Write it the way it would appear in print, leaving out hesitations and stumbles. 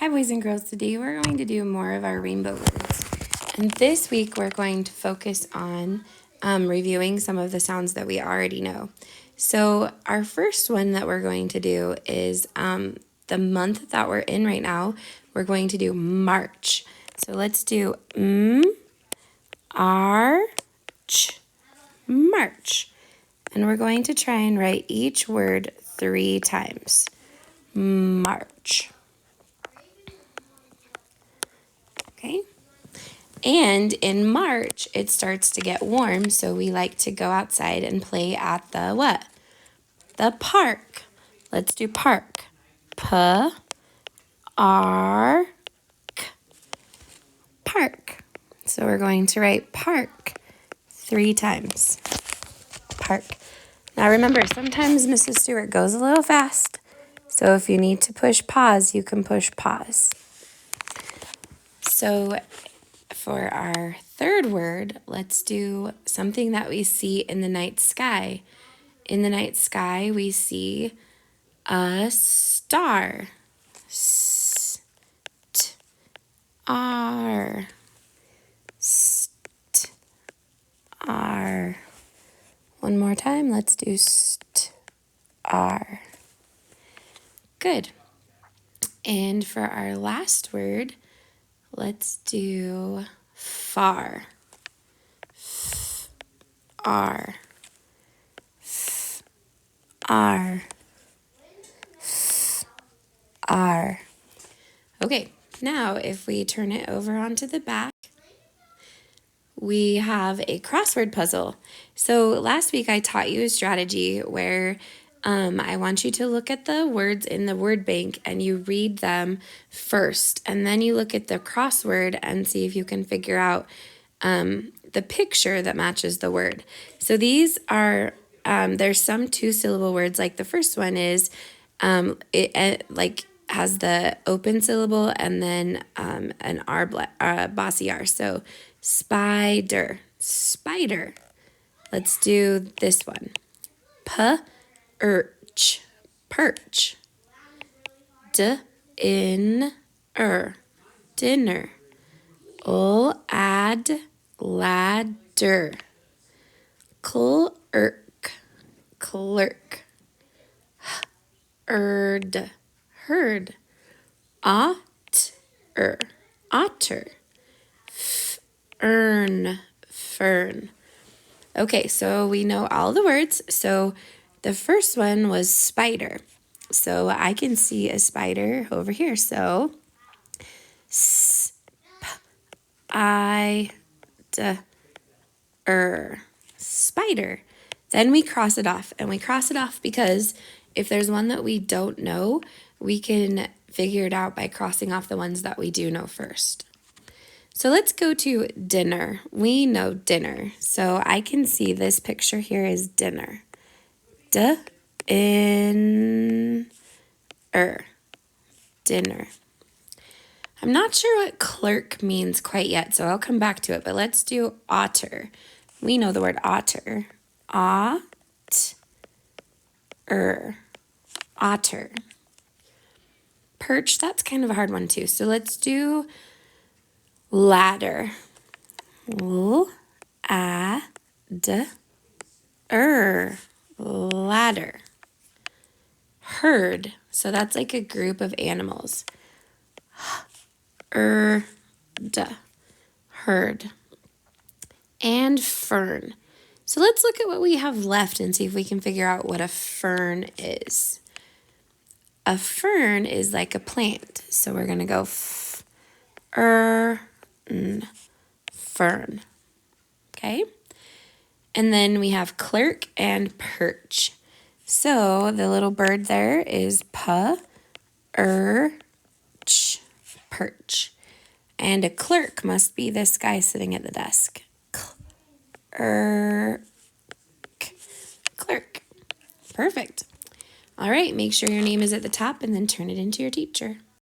Hi boys and girls, today we're going to do more of our rainbow words. And this week we're going to focus on reviewing some of the sounds that we already know. So our first one that we're going to do is the month that we're in right now. We're going to do March. So let's do March. And we're going to try and write each word 3 times. March. Okay. And in March, it starts to get warm, so we like to go outside and play at the what? The park. Let's do park. P-R-K. Park. So we're going to write park 3 times. Park. Now remember, sometimes Mrs. Stewart goes a little fast, so if you need to push pause, you can push pause. So for our third word, let's do something that we see in the night sky. In the night sky, we see a star. S-t-r. S-t-r. One more time, let's do st-r. Good. And for our last word, let's do far. F-R. F-R. F-R. Okay, now if we turn it over onto the back, we have a crossword puzzle. So last week I taught you a strategy where I want you to look at the words in the word bank and you read them first. And then you look at the crossword and see if you can figure out the picture that matches the word. So these are, there's some 2-syllable words. Like the first one is, like has the open syllable and then an R, bossy R. So spider, spider. Let's do this one. Perch, perch. D-in-er, dinner. L-ad, ladder. Clerk, clerk. Herd, herd. Otter, otter. Fern, fern. Okay, so we know all the words. So the first one was spider. So I can see a spider over here. So spider, spider. Then we cross it off, and we cross it off because if there's one that we don't know, we can figure it out by crossing off the ones that we do know first. So let's go to dinner. We know dinner. So I can see this picture here is dinner. D-in-er, dinner. I'm not sure what clerk means quite yet, so I'll come back to it, but let's do otter. We know the word otter. Ot-er, otter. Perch, that's kind of a hard one too. So let's do ladder. L-a-d-er, ladder. Herd, so that's like a group of animals. Herd, herd. And fern. So let's look at what we have left and see if we can figure out what a fern is. A fern is like a plant. So we're going to go fern. Okay? And then we have clerk and perch. So the little bird there is perch. And a clerk must be this guy sitting at the desk. Clerk. Perfect. All right, make sure your name is at the top and then turn it into your teacher.